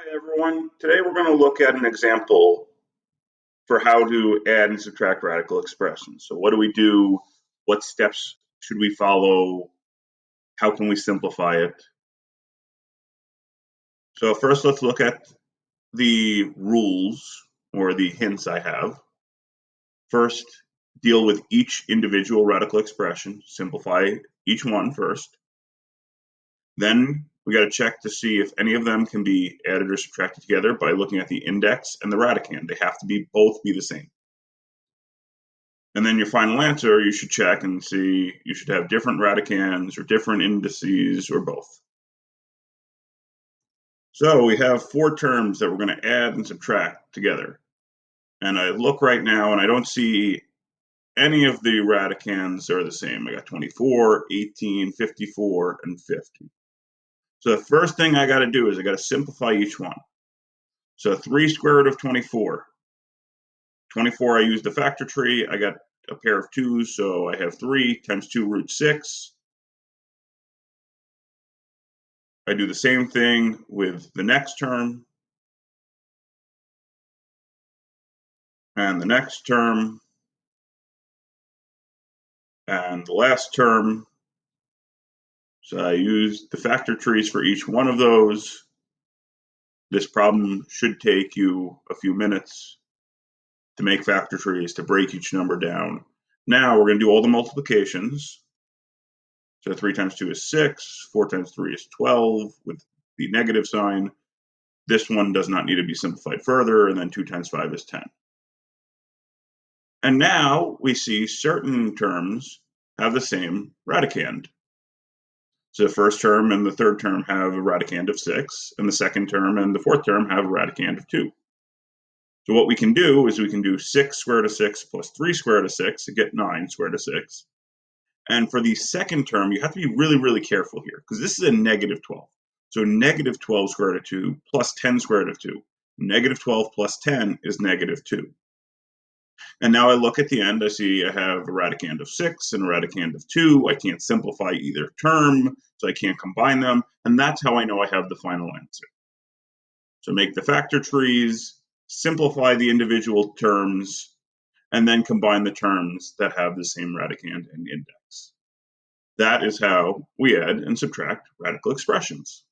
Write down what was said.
Hi everyone. Today we're going to look at an example for how to add and subtract radical expressions. So what do we do? What steps should we follow? How can we simplify it? So first let's look at the rules or the hints I have. First, deal with each individual radical expression. Simplify each one first. Then we got to check to see if any of them can be added or subtracted together by looking at the index and the radicand. They have to both be the same. And then your final answer, you should check and see, you should have different radicands or different indices or both. So we have four terms that we're going to add and subtract together. And I look right now and I don't see any of the radicands are the same. I got 24, 18, 54, and 50. So the first thing I got to do is I got to simplify each one. So 3 square root of 24. 24, I used the factor tree. I got a pair of 2s, so I have 3 times 2 root 6. I do the same thing with the next term and the next term and the last term. So I use the factor trees for each one of those. This problem should take you a few minutes to make factor trees, to break each number down. Now we're going to do all the multiplications. So 3 times 2 is 6, 4 times 3 is 12 with the negative sign. This one does not need to be simplified further, and then 2 times 5 is 10. And now we see certain terms have the same radicand. So the first term and the third term have a radicand of 6, and the second term and the fourth term have a radicand of 2. So what we can do is we can do 6 square root of 6 plus 3 square root of 6 to get 9 square root of 6. And for the second term, you have to be really, really careful here, because this is a negative 12. So negative 12 square root of 2 plus 10 square root of 2. Negative 12 plus 10 is negative 2. And now I look at the end, I see I have a radicand of 6 and a radicand of 2. I can't simplify either term, so I can't combine them. And that's how I know I have the final answer. So make the factor trees, simplify the individual terms, and then combine the terms that have the same radicand and index. That is how we add and subtract radical expressions.